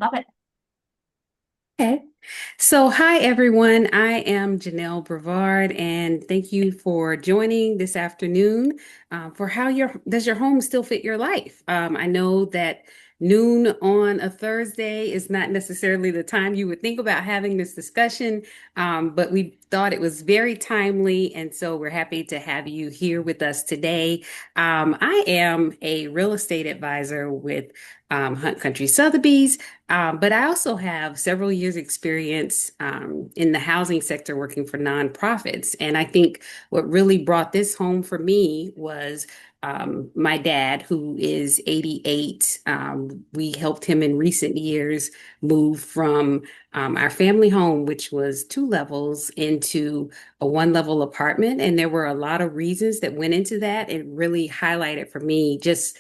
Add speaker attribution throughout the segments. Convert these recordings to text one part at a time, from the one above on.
Speaker 1: Love it.
Speaker 2: Okay. So, hi everyone. I am Janelle Brevard, and thank you for joining this afternoon for how your does your home still fit your life? I know that noon on a Thursday is not necessarily the time you would think about having this discussion, but we thought it was very timely, and so we're happy to have you here with us today. I am a real estate advisor with Hunt Country Sotheby's. But I also have several years experience in the housing sector working for nonprofits. And I think what really brought this home for me was my dad, who is 88. We helped him in recent years move from our family home, which was two levels, into a one-level apartment. And there were a lot of reasons that went into that. It really highlighted for me just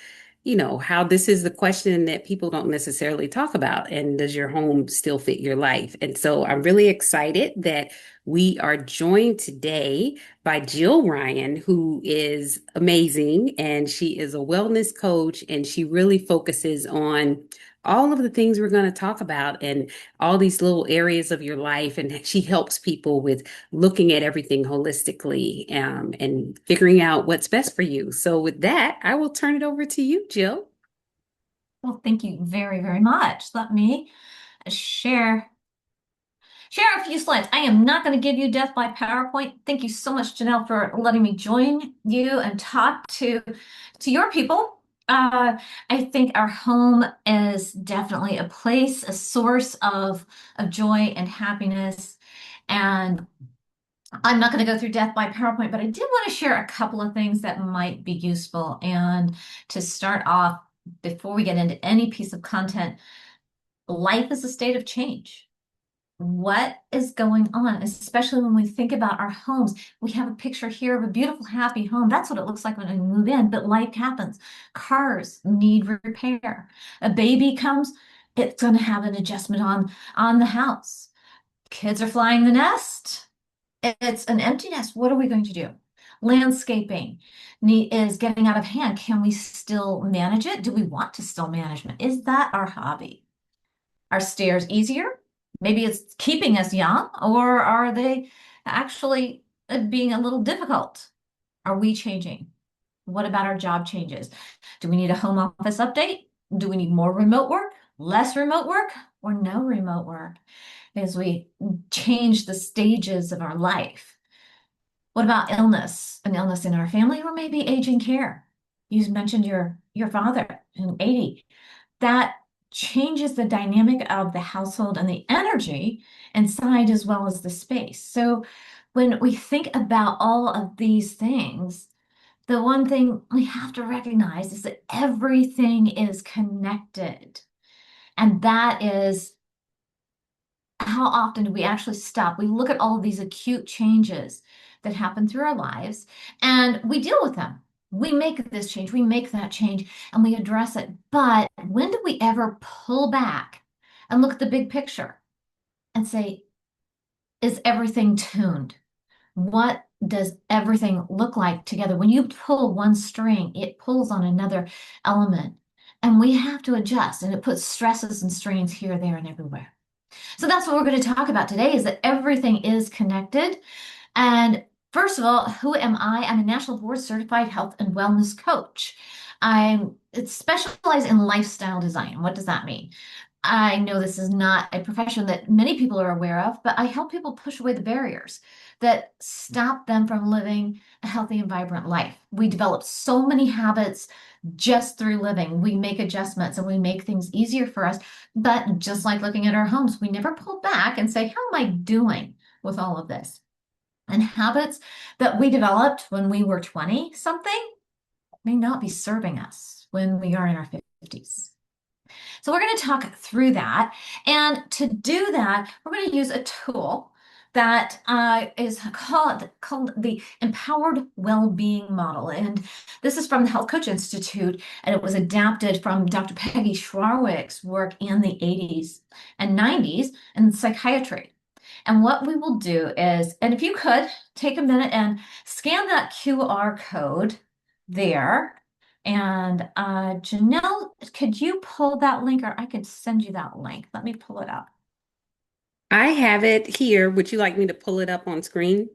Speaker 2: how this is the question that people don't necessarily talk about. And does your home still fit your life? And so I'm really excited that we are joined today by Jill Ryan, who is amazing. And she is a wellness coach, and she really focuses on all of the things we're going to talk about and all these little areas of your life. And she helps people with looking at everything holistically and figuring out what's best for you. So, with that, I will turn it over to you, Jill.
Speaker 1: Well, thank you very, very much. Let me share share a few slides. I am not going to give you death by PowerPoint. Thank you so much, Janelle, for letting me join you and talk to your people. I think our home is definitely a place, a source of joy and happiness. And I'm not going to go through death by PowerPoint, but I did want to share a couple of things that might be useful. And to start off, before we get into any piece of content, life is a state of change. What is going on, especially when we think about our homes? We have a picture here of a beautiful, happy home. That's what it looks like when we move in, but life happens. Cars need repair. A baby comes, it's going to have an adjustment on the house. Kids are flying the nest. It's an empty nest. What are we going to do? Landscaping is getting out of hand. Can we still manage it? Do we want to still manage it? Is that our hobby? Are stairs easier? Maybe it's keeping us young, or are they actually being a little difficult? Are we changing? What about our job changes? Do we need a home office update? Do we need more remote work, less remote work, or no remote work as we change the stages of our life? What about illness? An illness in our family, or maybe aging care? You mentioned your father in 80. That changes the dynamic of the household and the energy inside as well as the space. So when we think about all of these things, the one thing we have to recognize is that everything is connected. And that is how often do we actually stop? We look at all of these acute changes that happen through our lives and we deal with them. We make this change, we make that change, and we address it. But when do we ever pull back and look at the big picture and say, is everything tuned? What does everything look like together? When you pull one string, it pulls on another element, and we have to adjust, and it puts stresses and strains here, there, and everywhere. So that's what we're going to talk about today is that everything is connected. And first of all, who am I? I'm a national board certified health and wellness coach. I'm specialize in lifestyle design. What does that mean? I know this is not a profession that many people are aware of, but I help people push away the barriers that stop them from living a healthy and vibrant life. We develop so many habits just through living. We make adjustments and we make things easier for us. But just like looking at our homes, we never pull back and say, how am I doing with all of this? And habits that we developed when we were 20 something may not be serving us when we are in our 50s. So we're going to talk through that. And to do that, we're going to use a tool that is called the Empowered Wellbeing Model. And this is from the Health Coach Institute, and it was adapted from Dr. Peggy Schwarwick's work in the 80s and 90s in psychiatry. And what we will do is, and if you could take a minute and scan that QR code there, And Janelle, could you pull that link or I could send you that link? Let me pull it up.
Speaker 2: I have it here. Would you like me to pull it up on screen?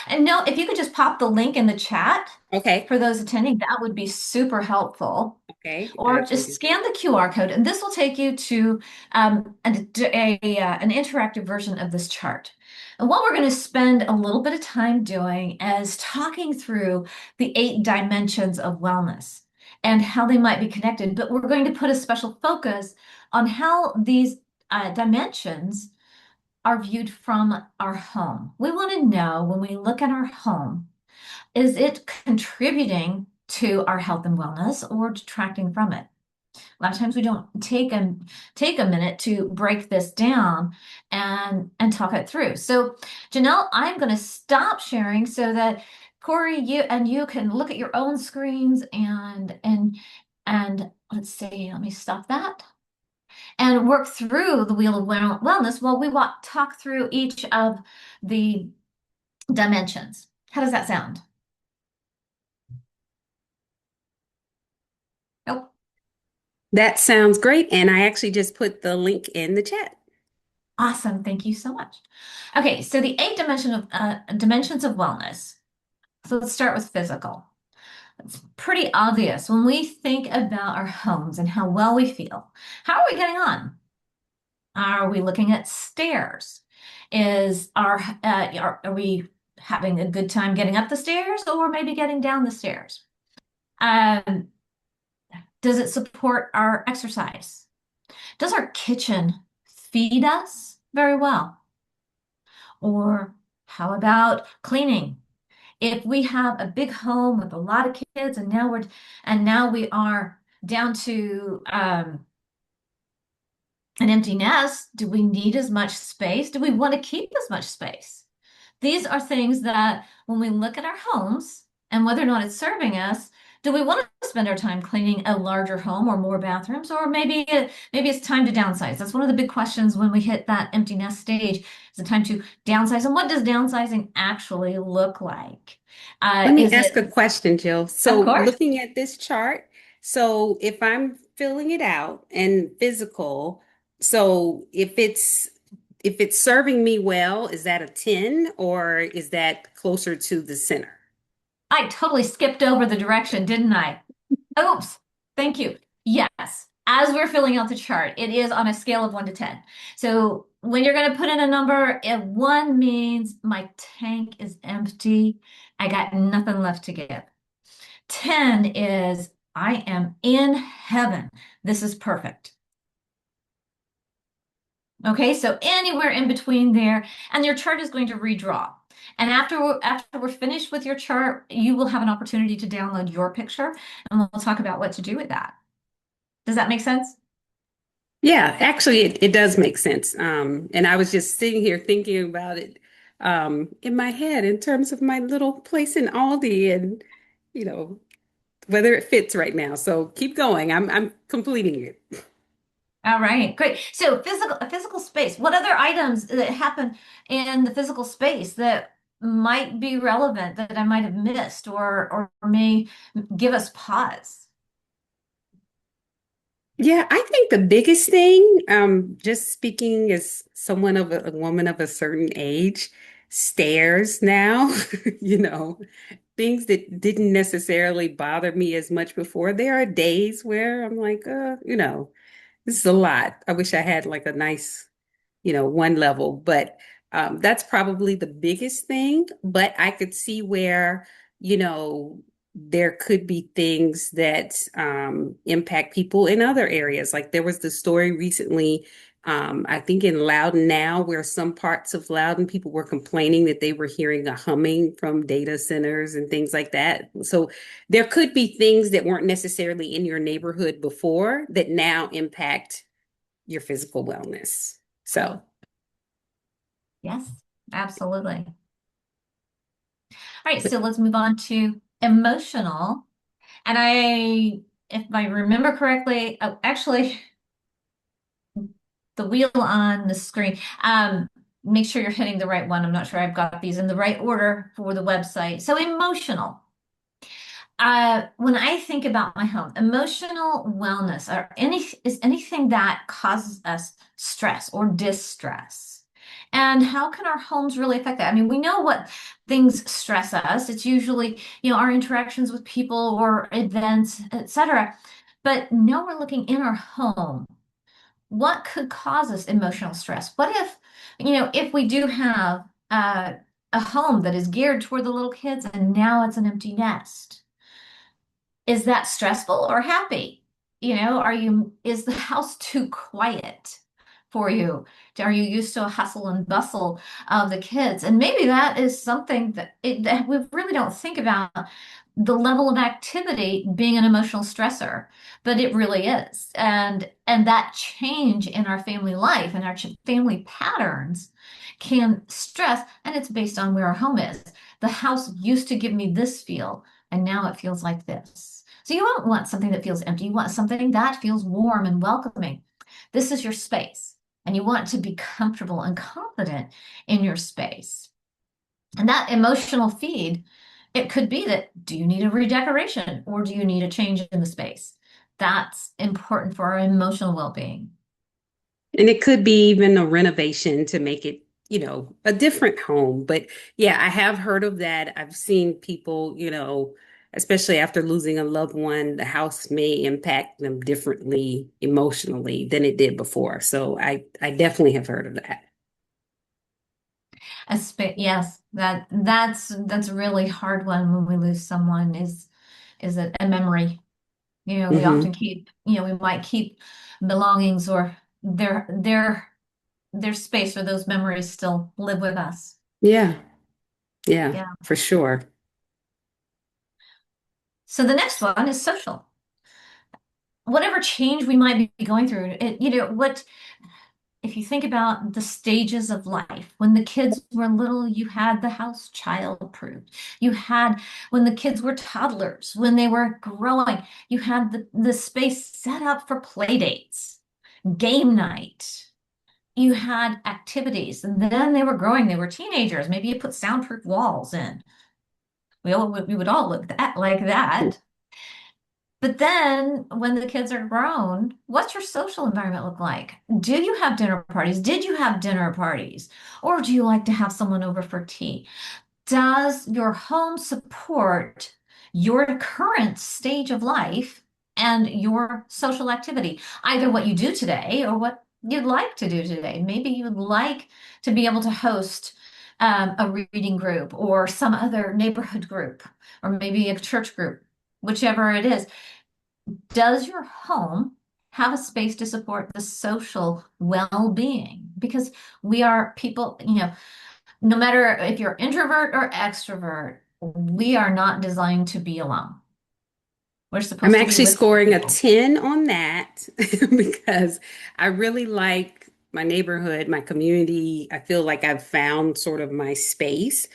Speaker 1: And no, if you could just pop the link in the chat
Speaker 2: Okay.
Speaker 1: for those attending, that would be super helpful.
Speaker 2: Okay, I
Speaker 1: Or
Speaker 2: can
Speaker 1: just
Speaker 2: do
Speaker 1: scan the QR code, and this will take you to an interactive version of this chart. And what we're going to spend a little bit of time doing is talking through the 8 dimensions of wellness and how they might be connected. But we're going to put a special focus on how these dimensions are viewed from our home. We want to know when we look at our home, is it contributing to our health and wellness or detracting from it? A lot of times we don't take a minute to break this down and talk it through. So, Janelle, I'm going to stop sharing so that Corey, you can look at your own screens and let's see, let me stop that and work through the wheel of wellness while we talk through each of the dimensions. How does that sound? Nope.
Speaker 2: that. Sounds great. And I actually just put the link in the chat.
Speaker 1: Awesome. Thank you so much. Okay, so the 8 dimensions of wellness. So let's start with physical. It's pretty obvious when we think about our homes and how well we feel. How are we getting on? Are we looking at stairs? Are we having a good time getting up the stairs or maybe getting down the stairs? Um, does it support our exercise? Does our kitchen feed us very well? Or how about cleaning? If we have a big home with a lot of kids and now we are down to an empty nest, do we need as much space? Do we want to keep as much space? These are things that when we look at our homes and whether or not it's serving us, do we want to spend our time cleaning a larger home or more bathrooms, or maybe it's time to downsize? That's one of the big questions when we hit that empty nest stage. Is it time to downsize? And what does downsizing actually look like?
Speaker 2: Let me
Speaker 1: Is
Speaker 2: ask a
Speaker 1: it,
Speaker 2: question, Jill.
Speaker 1: of
Speaker 2: So,
Speaker 1: course,
Speaker 2: looking at this chart, so if I'm filling it out and physical, so if it's serving me well, is that a 10 or is that closer to the center?
Speaker 1: I totally skipped over the direction, didn't I? Oops. Thank you. Yes. As we're filling out the chart, it is on a scale of 1 to 10. So when you're going to put in a number, if 1 means my tank is empty, I got nothing left to give. 10 is I am in heaven. This is perfect. Okay, so anywhere in between there, and your chart is going to redraw. And after we're finished with your chart, you will have an opportunity to download your picture, and we'll talk about what to do with that. Does that make sense?
Speaker 2: Yeah, actually, it does make sense. And I was just sitting here thinking about it in my head in terms of my little place in Aldi and, you know, whether it fits right now. So keep going. I'm completing it.
Speaker 1: All right, great. So a physical space. What other items that happen in the physical space that might be relevant that I might have missed or may give us pause?
Speaker 2: Yeah, I think the biggest thing, just speaking as someone of a woman of a certain age, stairs now, you know, things that didn't necessarily bother me as much before. There are days where I'm like, this is a lot. I wish I had like a nice, one level, but that's probably the biggest thing. But I could see where, you know, there could be things that impact people in other areas. Like there was the story recently, I think in Loudon now, where some parts of Loudon people were complaining that they were hearing a humming from data centers and things like that. So there could be things that weren't necessarily in your neighborhood before that now impact your physical wellness. So,
Speaker 1: Yes, absolutely. All right,
Speaker 2: but
Speaker 1: so let's move on to emotional. And if I remember correctly, oh, actually, the wheel on the screen. Make sure you're hitting the right one. I'm not sure I've got these in the right order for the website. So emotional. When I think about my home, emotional wellness or is anything that causes us stress or distress. And how can our homes really affect that? I mean, we know what things stress us. It's usually, our interactions with people or events, etc. But now we're looking in our home. What could cause us emotional stress? What if, if we do have a home that is geared toward the little kids and now it's an empty nest? Is that stressful or happy? Is the house too quiet for you? Are you used to a hustle and bustle of the kids? And maybe that is something that we really don't think about the level of activity being an emotional stressor, but it really is. And that change in our family life and our family patterns can stress, and it's based on where our home is. The house used to give me this feel, and now it feels like this. So you don't want something that feels empty. You want something that feels warm and welcoming. This is your space, and you want to be comfortable and confident in your space. And that emotional feed, it could be that do you need a redecoration or do you need a change in the space? That's important for our emotional well-being.
Speaker 2: And it could be even a renovation to make it, a different home. But yeah, I have heard of that. I've seen people, especially after losing a loved one, the house may impact them differently emotionally than it did before. So I definitely have heard of that.
Speaker 1: Yes, that's a really hard one when we lose someone is a memory. We often
Speaker 2: Hmm.
Speaker 1: keep, we might keep belongings or their space or those memories still live with us.
Speaker 2: Yeah, yeah,
Speaker 1: Yeah.
Speaker 2: for sure.
Speaker 1: So the next one is social. Whatever change we might be going through, what if you think about the stages of life, when the kids were little, you had the house child-proof. You had when the kids were toddlers, when they were growing, you had the space set up for play dates, game night. You had activities, and then they were growing, they were teenagers. Maybe you put soundproof walls in. We would all look like that. But then when the kids are grown, what's your social environment look like? Do you have dinner parties? Did you have dinner parties? Or do you like to have someone over for tea? Does your home support your current stage of life and your social activity? Either what you do today or what you'd like to do today. Maybe you'd like to be able to host a reading group or some other neighborhood group, or maybe a church group, whichever it is. Does your home have a space to support the social well-being? Because we are people, no matter if you're introvert or extrovert, we are not designed to be alone. We're
Speaker 2: I'm
Speaker 1: supposed to be
Speaker 2: actually
Speaker 1: with other
Speaker 2: scoring a
Speaker 1: people.
Speaker 2: 10 on that because I really like my neighborhood, my community. I feel like I've found sort of my space,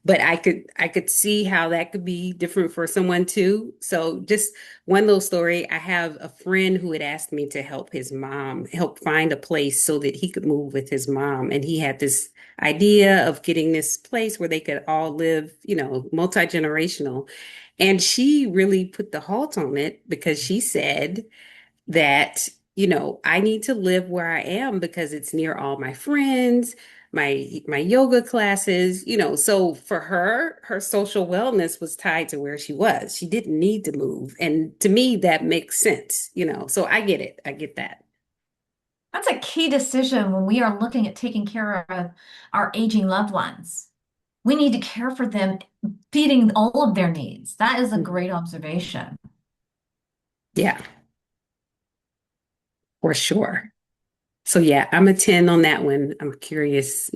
Speaker 2: but I could see how that could be different for someone too. So just one little story, I have a friend who had asked me to help his mom, help find a place so that he could move with his mom. And he had this idea of getting this place where they could all live, multi-generational. And she really put the halt on it because she said that, I need to live where I am because it's near all my friends, my yoga classes, so for her, her social wellness was tied to where she was. She didn't need to move. And to me, that makes sense, so I get it. I get that.
Speaker 1: That's a key decision when we are looking at taking care of our aging loved ones. We need to care for them, feeding all of their needs. That is a
Speaker 2: Mhm.
Speaker 1: great observation.
Speaker 2: Yeah, for sure. So yeah, I'm a 10 on that one. I'm curious,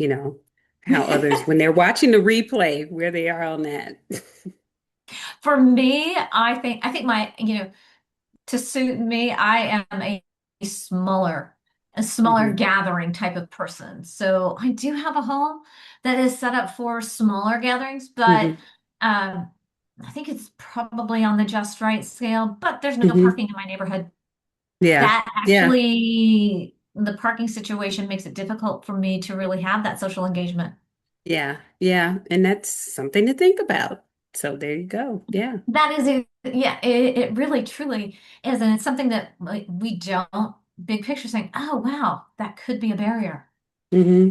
Speaker 2: how others, when they're watching the replay, where they are on that.
Speaker 1: For me, I think to suit me, I am smaller, a smaller
Speaker 2: Hmm.
Speaker 1: gathering type of person. So I do have a home that is set up for smaller gatherings, but
Speaker 2: Hmm.
Speaker 1: um, I think it's probably on the just right scale. But there's no
Speaker 2: Hmm.
Speaker 1: parking in my neighborhood.
Speaker 2: Yeah.
Speaker 1: That
Speaker 2: Yeah.
Speaker 1: actually, the parking situation makes it difficult for me to really have that social engagement.
Speaker 2: Yeah. Yeah. And that's something to think about. So there you go. Yeah.
Speaker 1: That is yeah, it really truly is. And it's something that like, we don't big picture saying, oh, wow, that could be a barrier.
Speaker 2: hmm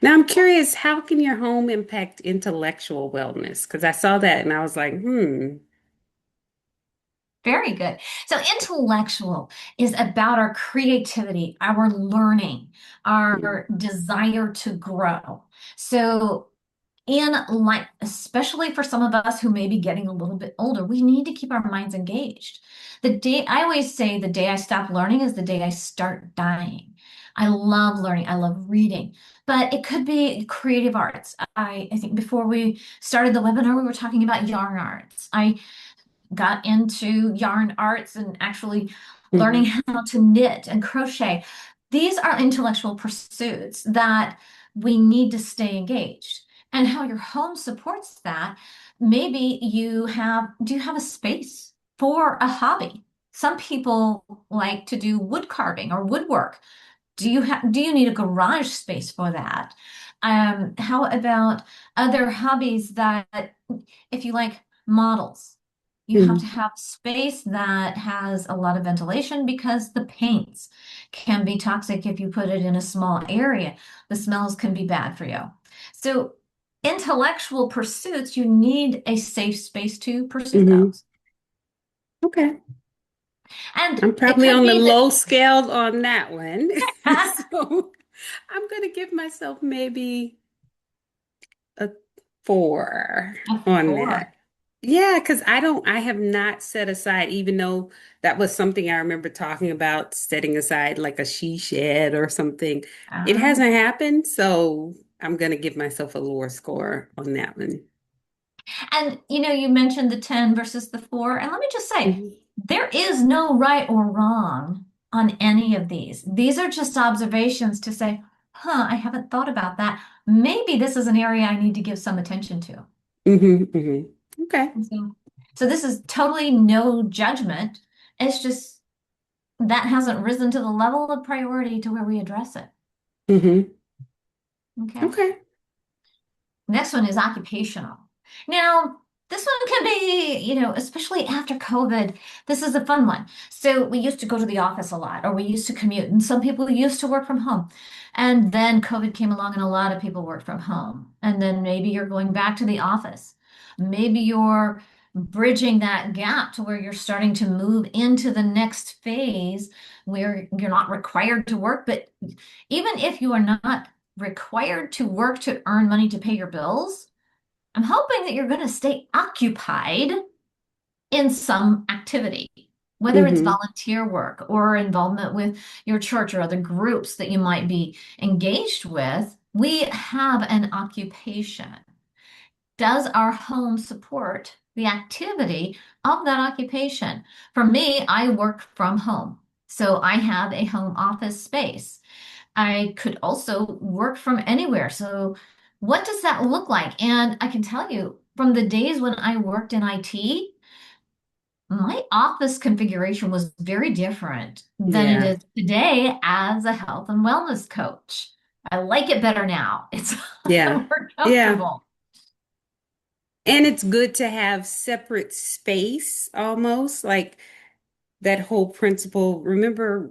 Speaker 2: Now I'm
Speaker 1: Yeah.
Speaker 2: curious, how can your home impact intellectual wellness? Because I saw that and I was like, hmm.
Speaker 1: Very good. So intellectual is about our creativity, our learning, our desire to grow. So in life, especially for some of us who may be getting a little bit older, we need to keep our minds engaged. The day I always say the day I stop learning is the day I start dying. I love learning. I love reading, but it could be creative arts. I think before we started the webinar, we were talking about yarn arts. I got into yarn arts and actually learning
Speaker 2: hmm
Speaker 1: how to knit and crochet. These are intellectual pursuits that we need to stay engaged. And how your home supports that. Maybe do you have a space for a hobby? Some people like to do wood carving or woodwork. Do you need a garage space for that? How about other hobbies that if you like models, you have to
Speaker 2: hmm
Speaker 1: have space that has a lot of ventilation because the paints can be toxic if you put it in a small area. The smells can be bad for you. So, intellectual pursuits, you need a safe space to pursue
Speaker 2: hmm
Speaker 1: those.
Speaker 2: Okay.
Speaker 1: And
Speaker 2: I'm
Speaker 1: it
Speaker 2: probably
Speaker 1: could
Speaker 2: on the
Speaker 1: be
Speaker 2: low scale on that one.
Speaker 1: that
Speaker 2: So I'm going to give myself maybe a 4
Speaker 1: a
Speaker 2: on
Speaker 1: four.
Speaker 2: that. Yeah, because I have not set aside, even though that was something I remember talking about, setting aside like a she shed or something. It
Speaker 1: Ah.
Speaker 2: hasn't happened, so I'm going to give myself a lower score on that one.
Speaker 1: And you mentioned the 10 versus the 4. And let me just say,
Speaker 2: Mhm.
Speaker 1: there is no right or wrong on any of these. These are just observations to say, huh, I haven't thought about that. Maybe this is an area I need to give some attention to.
Speaker 2: Okay.
Speaker 1: And so this is totally no judgment. It's just that hasn't risen to the level of priority to where we address it.
Speaker 2: hmm
Speaker 1: Okay.
Speaker 2: Okay.
Speaker 1: Next one is occupational. Now, this one can be, especially after COVID, this is a fun one. So we used to go to the office a lot, or we used to commute, and some people used to work from home. And then COVID came along, and a lot of people work from home. And then maybe you're going back to the office. Maybe you're bridging that gap to where you're starting to move into the next phase where you're not required to work. But even if you are not required to work to earn money to pay your bills, I'm hoping that you're going to stay occupied in some activity, whether it's
Speaker 2: hmm
Speaker 1: volunteer work or involvement with your church or other groups that you might be engaged with. We have an occupation. Does our home support the activity of that occupation? For me, I work from home. So I have a home office space. I could also work from anywhere. So, what does that look like? And I can tell you from the days when I worked in IT, my office configuration was very different than it
Speaker 2: Yeah.
Speaker 1: is today as a health and wellness coach. I like it better now. It's
Speaker 2: Yeah.
Speaker 1: more
Speaker 2: Yeah.
Speaker 1: comfortable.
Speaker 2: And it's good to have separate space almost like that whole principle. Remember,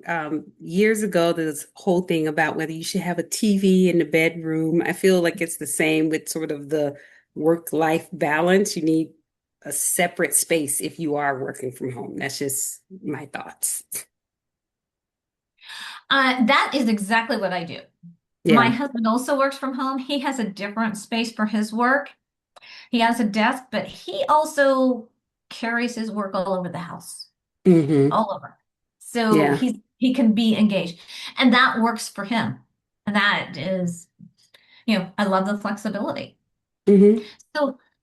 Speaker 2: years ago, this whole thing about whether you should have a TV in the bedroom. I feel like it's the same with sort of the work-life balance. You need a separate space if you are working from home. That's just my thoughts.
Speaker 1: That is exactly what I do. My
Speaker 2: Yeah.
Speaker 1: husband also works from home. He has a different space for his work. He has a desk, but he also carries his work all over the house,
Speaker 2: hmm
Speaker 1: all over. So
Speaker 2: Yeah.
Speaker 1: he can be engaged, and that works for him. And that is, I love the flexibility.
Speaker 2: hmm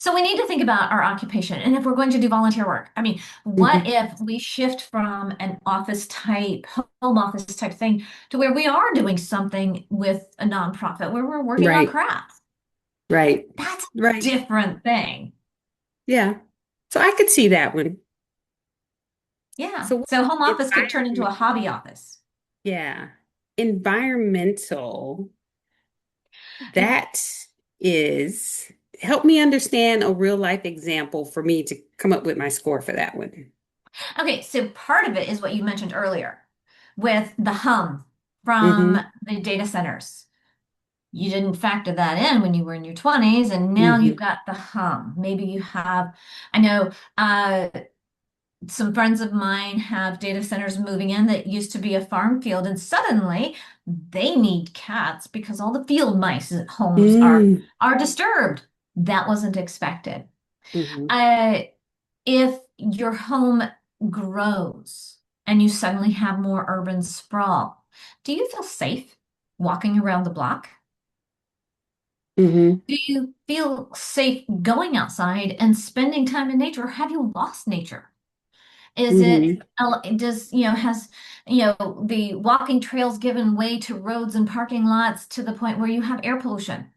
Speaker 1: So we need to think about our occupation. And if we're going to do volunteer work, I mean, what
Speaker 2: hmm
Speaker 1: if we shift from an office type, home office type thing to where we are doing something with a nonprofit where we're working on
Speaker 2: Right.
Speaker 1: crafts?
Speaker 2: Right.
Speaker 1: That's a
Speaker 2: Right.
Speaker 1: different thing.
Speaker 2: Yeah. So I could see that one.
Speaker 1: Yeah.
Speaker 2: So what
Speaker 1: So home
Speaker 2: about
Speaker 1: office could turn into a
Speaker 2: environment?
Speaker 1: hobby office.
Speaker 2: Yeah. Environmental.
Speaker 1: It,
Speaker 2: That is. help me understand a real life example for me to come up with my score for that one.
Speaker 1: Okay, so part of it is what you mentioned earlier with the hum from
Speaker 2: Mm-hmm.
Speaker 1: the data centers. You didn't factor that in when you were in your 20s, and now you've
Speaker 2: Mm-hmm.
Speaker 1: got the hum. Maybe you have, I know some friends of mine have data centers moving in that used to be a farm field, and suddenly they need cats because all the field mice at homes
Speaker 2: Mm-hmm.
Speaker 1: are disturbed. That wasn't expected.
Speaker 2: Mm-hmm.
Speaker 1: Uh, if your home grows and you suddenly have more urban sprawl, do you feel safe walking around the block?
Speaker 2: Mm-hmm.
Speaker 1: Do you feel safe going outside and spending time in nature, or have you lost nature? Is it,
Speaker 2: Mm-hmm.
Speaker 1: does, has, the walking trails given way to roads and parking lots to the point where you have air pollution,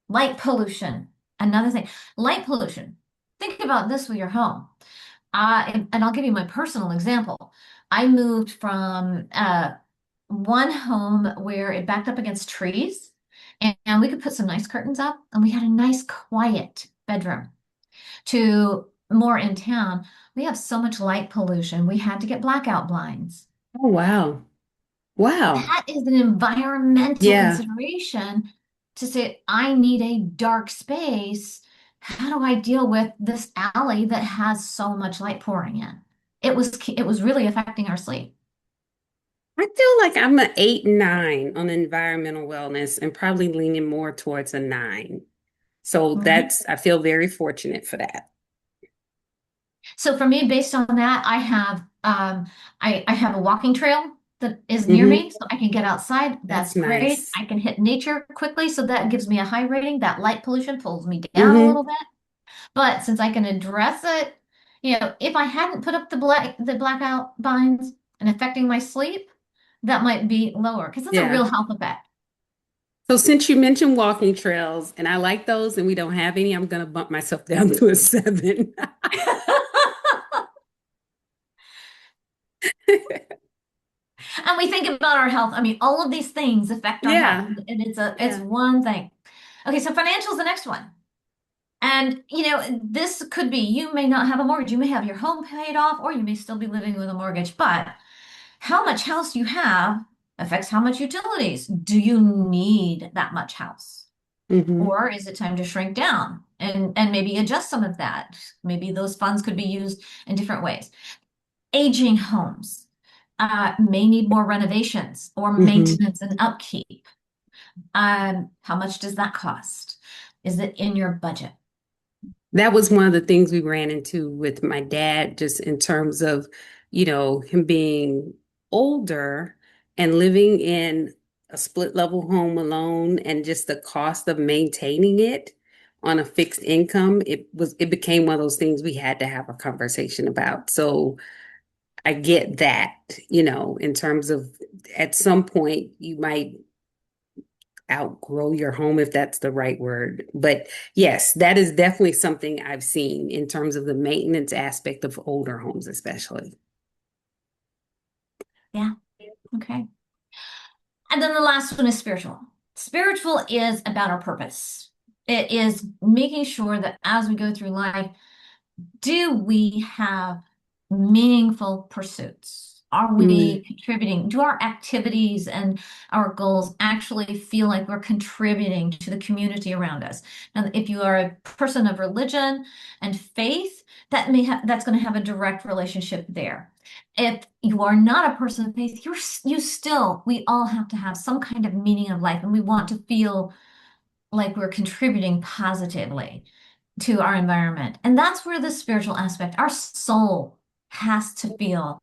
Speaker 1: light pollution? Another thing, light pollution. Think about this with your home. And I'll give you my personal example. I moved from one home where it backed up against trees, and we could put some nice curtains up, and we had a nice quiet bedroom. To more in town, we have so much light pollution. We had to get blackout blinds.
Speaker 2: Oh, wow. Wow.
Speaker 1: That is an environmental
Speaker 2: Yeah.
Speaker 1: consideration to say, I need a dark space. How do I deal with this alley that has so much light pouring in? It was really affecting our sleep.
Speaker 2: I feel like I'm an 8, 9 on environmental wellness and probably leaning more towards a 9. So
Speaker 1: Mhm.
Speaker 2: I feel very fortunate for that.
Speaker 1: So for me, based on that, I have a walking trail that is near
Speaker 2: Mm-hmm.
Speaker 1: me, so I can get outside. That's
Speaker 2: That's
Speaker 1: great.
Speaker 2: nice.
Speaker 1: I can hit nature quickly, so that gives me a high rating. That light pollution pulls me down a
Speaker 2: Mm-hmm.
Speaker 1: little bit. But since I can address it, if I hadn't put up the blackout binds and affecting my sleep, that might be lower because it's a
Speaker 2: Yeah.
Speaker 1: real health effect.
Speaker 2: So since you mentioned walking trails and I like those and we don't have any, I'm going to bump myself down to a 7.
Speaker 1: And we think about our health. I mean, all of these things affect our health,
Speaker 2: Yeah.
Speaker 1: and it's
Speaker 2: Yeah.
Speaker 1: one thing. Okay, so financial is the next one. And this could be you may not have a mortgage, you may have your home paid off, or you may still be living with a mortgage, but how much house you have affects how much utilities. Do you need that much house?
Speaker 2: Mm-hmm.
Speaker 1: Or is it time to shrink down and maybe adjust some of that? Maybe those funds could be used in different ways. Aging homes may need more renovations or
Speaker 2: Mm-hmm.
Speaker 1: maintenance and upkeep. How much does that cost? Is it in your budget?
Speaker 2: That was one of the things we ran into with my dad, just in terms of, him being older and living in a split level home alone and just the cost of maintaining it on a fixed income. It became one of those things we had to have a conversation about. So I get that, in terms of at some point you might outgrow your home, if that's the right word. But yes, that is definitely something I've seen in terms of the maintenance aspect of older homes, especially.
Speaker 1: Yeah. Okay. And then the last one is spiritual. Spiritual is about our purpose. It is making sure that as we go through life, do we have meaningful pursuits? Are we
Speaker 2: Mm,
Speaker 1: contributing? Do our activities and our goals actually feel like we're contributing to the community around us? Now, if you are a person of religion and faith, that's going to have a direct relationship there. If you are not a person of faith, we all have to have some kind of meaning of life, and we want to feel like we're contributing positively to our environment. And that's where the spiritual aspect, our soul has to feel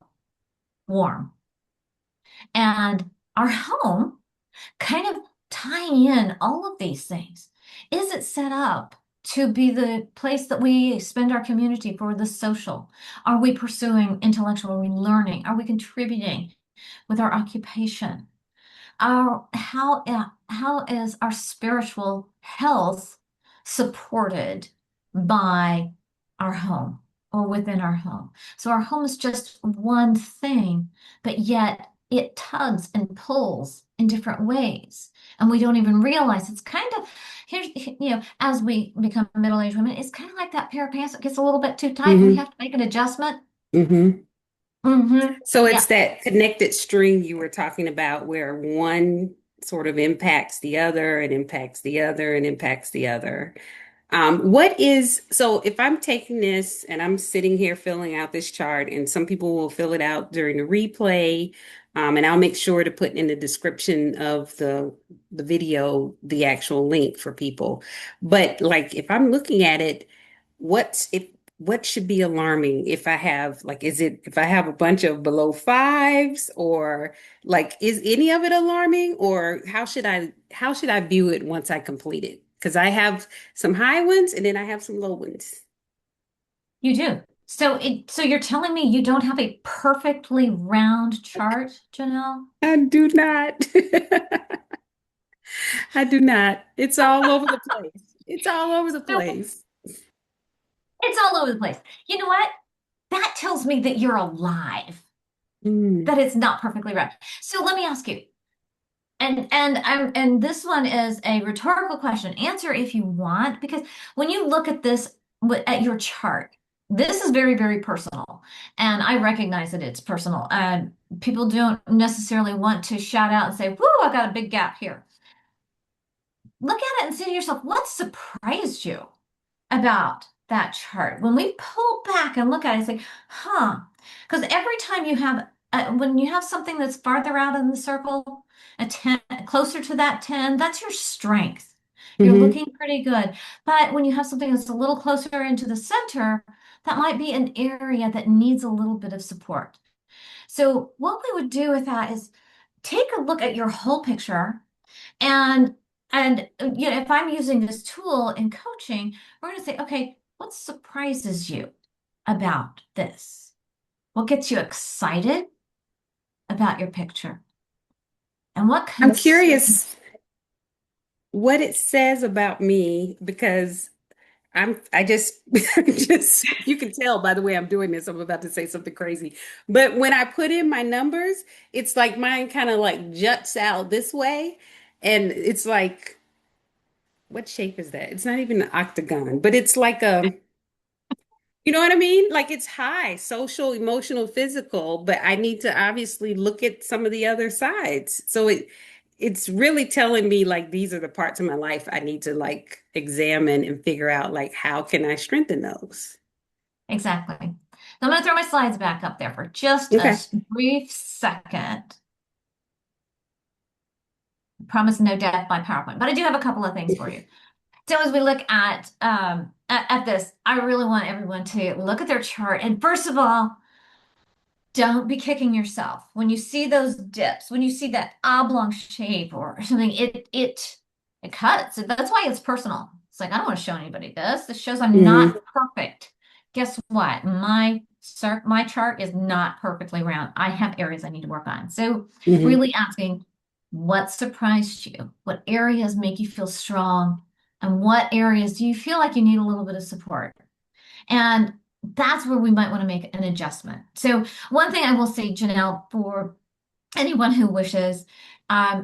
Speaker 1: warm. And our home kind of tying in all of these things. Is it set up to be the place that we spend our community for the social? Are we pursuing intellectual? Are we learning? Are we contributing with our occupation? How is our spiritual health supported by our home or within our home? So our home is just one thing, but yet it tugs and pulls in different ways. And we don't even realize it's kind of, here's, as we become middle-aged women, it's kind of like that pair of pants that gets a little bit too tight and we
Speaker 2: Mm-hmm.
Speaker 1: have to make an adjustment.
Speaker 2: Mm-hmm.
Speaker 1: Mm-hmm.
Speaker 2: So it's
Speaker 1: Yeah,
Speaker 2: that connected string you were talking about where one sort of impacts the other and impacts the other and impacts the other. So if I'm taking this and I'm sitting here filling out this chart, and some people will fill it out during the replay, and I'll make sure to put in the description of the video the actual link for people. But like if I'm looking at it, what should be alarming if I have like is it if I have a bunch of below fives, or like is any of it alarming, or how should I view it once I complete it? Because I have some high ones and then I have some low ones.
Speaker 1: you do. So you're telling me you don't have a perfectly round chart, Janelle?
Speaker 2: I do not. I do not. It's all over the place. It's all over the
Speaker 1: No,
Speaker 2: place.
Speaker 1: it's all over the place. You know what? That tells me that you're alive,
Speaker 2: Mm.
Speaker 1: that it's not perfectly round. So let me ask you, and this one is a rhetorical question. Answer if you want, because when you look at this at your chart, this is very, very personal, and I recognize that it's personal. People don't necessarily want to shout out and say, "Whoo, I've got a big gap here." Look at it and say to yourself, "What surprised you about that chart?" When we pull back and look at it, it's like, huh. Because every time when you have something that's farther out in the circle, a 10, closer to that 10, that's your strength. You're
Speaker 2: Hmm.
Speaker 1: looking pretty good. But when you have something that's a little closer into the center, that might be an area that needs a little bit of support. So what we would do with that is take a look at your whole picture and if I'm using this tool in coaching, we're going to say, okay, what surprises you about this? What gets you excited about your picture? And what
Speaker 2: I'm
Speaker 1: concerns?
Speaker 2: curious what it says about me because I just just you can tell by the way I'm doing this, I'm about to say something crazy. But when I put in my numbers, it's like mine kind of like juts out this way. And it's like, what shape is that? It's not even an octagon, but it's like you know what I mean? Like it's high, social, emotional, physical, but I need to obviously look at some of the other sides. So it's really telling me like these are the parts of my life I need to like examine and figure out like how can I strengthen those?
Speaker 1: Exactly. So I'm going to throw my slides back up there for just a
Speaker 2: Okay.
Speaker 1: brief second. Promise no death by PowerPoint, but I do have a couple of things for you. So as we look at this, I really want everyone to look at their chart. And first of all, don't be kicking yourself when you see those dips, when you see that oblong shape or something. It cuts. That's why it's personal. It's like I don't want to show anybody this. This shows I'm
Speaker 2: Hmm.
Speaker 1: not perfect. Guess what? My chart is not perfectly round. I have areas I need to work on. So
Speaker 2: Hmm.
Speaker 1: really asking what surprised you? What areas make you feel strong? And what areas do you feel like you need a little bit of support? And that's where we might want to make an adjustment. So, one thing I will say, Janelle, for anyone who wishes,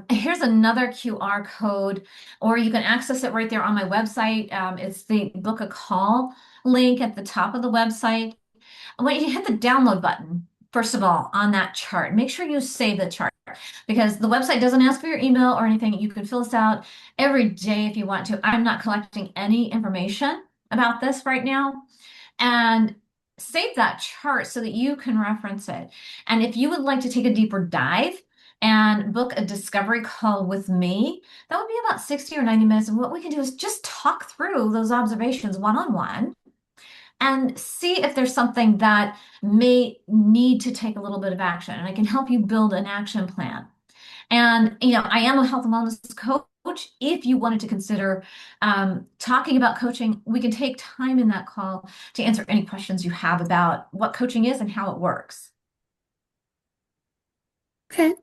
Speaker 1: here's another QR code, or you can access it right there on my website. It's the book a call link at the top of the website. When you hit the download button, first of all, on that chart, make sure you save the chart because the website doesn't ask for your email or anything. You can fill this out every day if you want to. I'm not collecting any information about this right now and save that chart so that you can reference it. And if you would like to take a deeper dive and book a discovery call with me, that would be about 60 or 90 minutes. And what we can do is just talk through those observations one on one and see if there's something that may need to take a little bit of action. And I can help you build an action plan. And, I am a health and wellness coach. If you wanted to consider talking about coaching, we can take time in that call to answer any questions you have about what coaching is and how it works.
Speaker 2: Okay.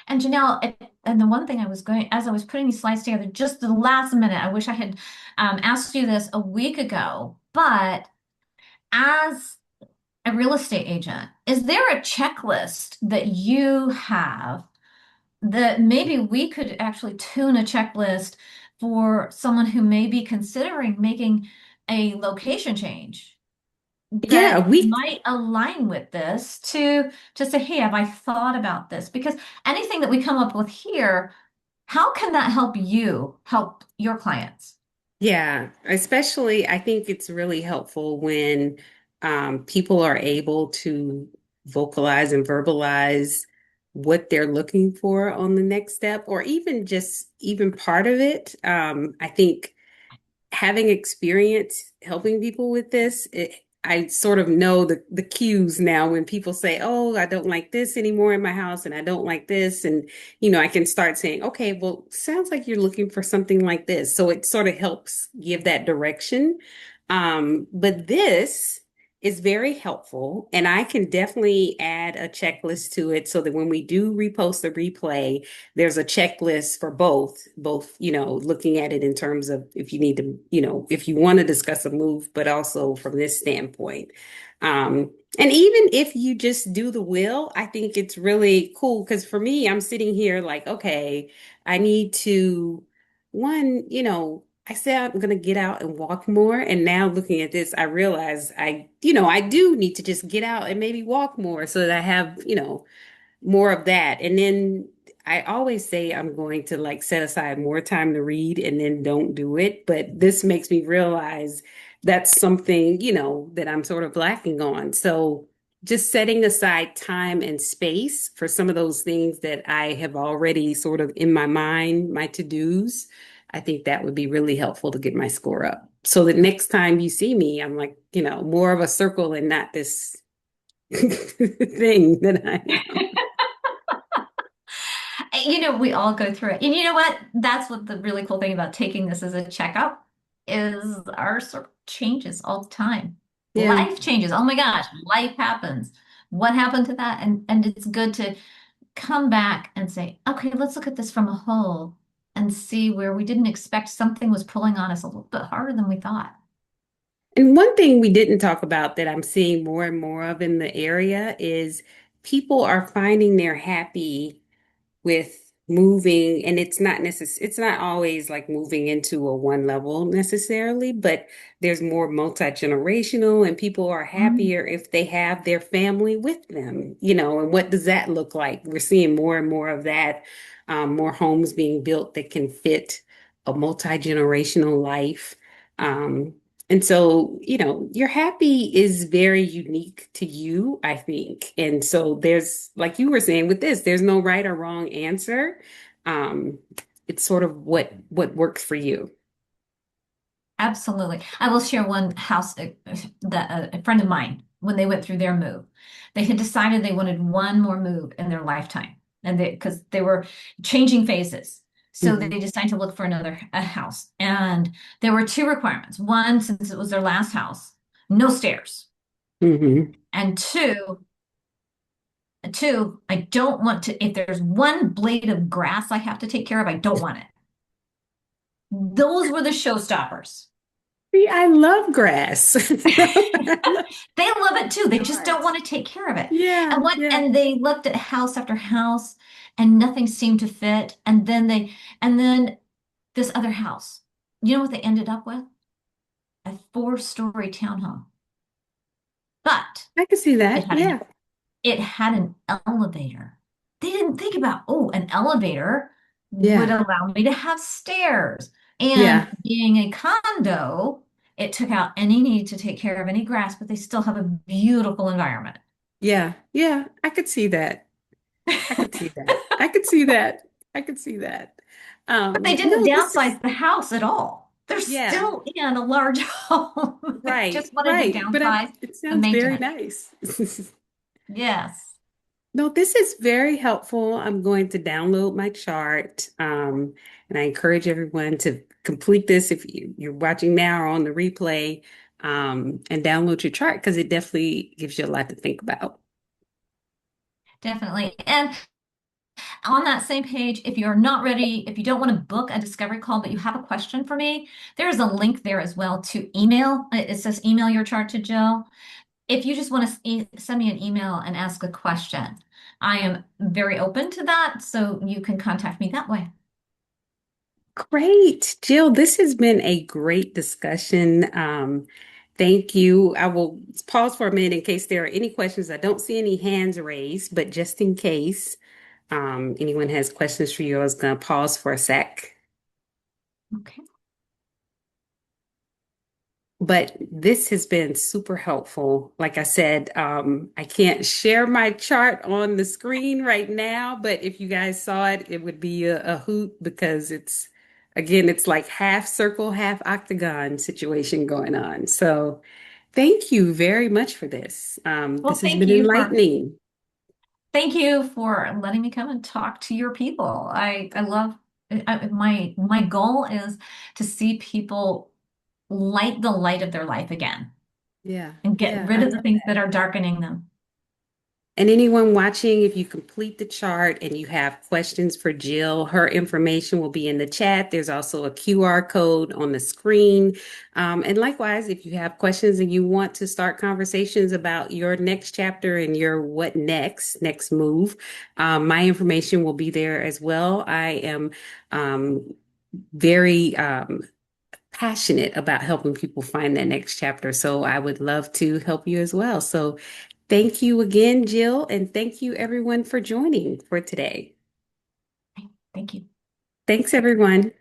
Speaker 1: And Janelle, and the one thing as I was putting these slides together, just the last minute, I wish I had asked you this a week ago, but as a real estate agent, is there a checklist that you have that maybe we could actually tune a checklist for someone who may be considering making a location change
Speaker 2: Yeah,
Speaker 1: that
Speaker 2: we
Speaker 1: might align with this to say, hey, have I thought about this? Because anything that we come up with here, how can that help you help your clients?
Speaker 2: Yeah, especially I think it's really helpful when people are able to vocalize and verbalize what they're looking for on the next step, or even just even part of it. I think having experience helping people with this, I sort of know the cues now when people say, "Oh, I don't like this anymore in my house, and I don't like this," and I can start saying, "Okay, well, sounds like you're looking for something like this." So it sort of helps give that direction. But this is very helpful, and I can definitely add a checklist to it so that when we do repost the replay, there's a checklist for both, looking at it in terms of if you need to, if you want to discuss a move, but also from this standpoint. And even if you just do the will, I think it's really cool because for me, I'm sitting here like, okay, I need to, one, I said I'm going to get out and walk more. And now looking at this, I realize I do need to just get out and maybe walk more so that I have, more of that. And then I always say I'm going to like set aside more time to read and then don't do it. But this makes me realize that's something, that I'm sort of lacking on. So just setting aside time and space for some of those things that I have already sort of in my mind, my to-dos, I think that would be really helpful to get my score up. So that next time you see me, I'm like, more of a circle and not this thing that I am.
Speaker 1: We all go through it. And you know what? That's what the really cool thing about taking this as a checkup is our sort of changes all the time.
Speaker 2: Yeah.
Speaker 1: Life changes. Oh my gosh, life happens. What happened to that? And it's good to come back and say, okay, let's look at this from a whole and see where we didn't expect something was pulling on us a little bit harder than we thought.
Speaker 2: And one thing we didn't talk about that I'm seeing more and more of in the area is people are finding they're happy with moving, and it's not always like moving into a one level necessarily, but there's more multi-generational, and people are
Speaker 1: Mm.
Speaker 2: happier if they have their family with them, and what does that look like? We're seeing more and more of that, more homes being built that can fit a multi-generational life. Um, and so, your happy is very unique to you, I think. And so there's, like you were saying with this, there's no right or wrong answer. Um, it's sort of what works for you.
Speaker 1: Absolutely. I will share one house that a friend of mine, when they went through their move, they had decided they wanted one more move in their lifetime. And because they were changing phases. So they
Speaker 2: Hmm.
Speaker 1: decided to look for another a house. And there were two requirements. One, since it was their last house, no stairs.
Speaker 2: Hmm.
Speaker 1: And two, I don't want to, if there's one blade of grass I have to take care of, I don't want it. Those were the showstoppers.
Speaker 2: See, I love grass. I love
Speaker 1: They love it too. They just don't
Speaker 2: yards.
Speaker 1: want to take care of it.
Speaker 2: Yeah, yeah,
Speaker 1: And they looked at house after house and nothing seemed to fit. And then this other house. You know what they ended up with? A four-story townhome. But
Speaker 2: I can see
Speaker 1: it
Speaker 2: that.
Speaker 1: had
Speaker 2: Yeah,
Speaker 1: it had an elevator. They didn't think about, oh, an elevator would
Speaker 2: yeah,
Speaker 1: allow me to have stairs. And
Speaker 2: yeah,
Speaker 1: being a condo, it took out any need to take care of any grass, but they still have a beautiful environment.
Speaker 2: yeah, yeah. I could see that. I could see that. I could see that. I could see that.
Speaker 1: But they didn't
Speaker 2: No, this is
Speaker 1: downsize the house at all. They're
Speaker 2: yeah.
Speaker 1: still in a large home. They
Speaker 2: Right,
Speaker 1: just wanted to
Speaker 2: right. But
Speaker 1: downsize
Speaker 2: it
Speaker 1: the
Speaker 2: sounds very
Speaker 1: maintenance.
Speaker 2: nice.
Speaker 1: Yes,
Speaker 2: No, this is very helpful. I'm going to download my chart. And I encourage everyone to complete this if you're watching now or on the replay, and download your chart because it definitely gives you a lot to think about.
Speaker 1: definitely. And on that same page, if you're not ready, if you don't want to book a discovery call, but you have a question for me, there's a link there as well to email. It says email your chart to Jill. if you just want to send me an email and ask a question, I am very open to that. So you can contact me that way.
Speaker 2: Great. Jill, this has been a great discussion. Thank you. I will pause for a minute in case there are any questions. I don't see any hands raised, but just in case anyone has questions for you, I was going to pause for a sec.
Speaker 1: Okay.
Speaker 2: But this has been super helpful. Like I said, I can't share my chart on the screen right now, but if you guys saw it, it would be a hoot because again, it's like half circle, half octagon situation going on. So thank you very much for this.
Speaker 1: Well,
Speaker 2: This has been enlightening.
Speaker 1: thank you for letting me come and talk to your people. I love my goal is to see people light the light of their life again
Speaker 2: Yeah,
Speaker 1: and get
Speaker 2: yeah,
Speaker 1: rid
Speaker 2: I
Speaker 1: of the
Speaker 2: love
Speaker 1: things that
Speaker 2: that.
Speaker 1: are darkening them.
Speaker 2: And anyone watching, if you complete the chart and you have questions for Jill, her information will be in the chat. There's also a QR code on the screen. And likewise, if you have questions and you want to start conversations about your next chapter and your what next move, my information will be there as well. I am very passionate about helping people find that next chapter. So I would love to help you as well. So thank you again, Jill, and thank you everyone for joining for today.
Speaker 1: Thank you.
Speaker 2: Thanks, everyone.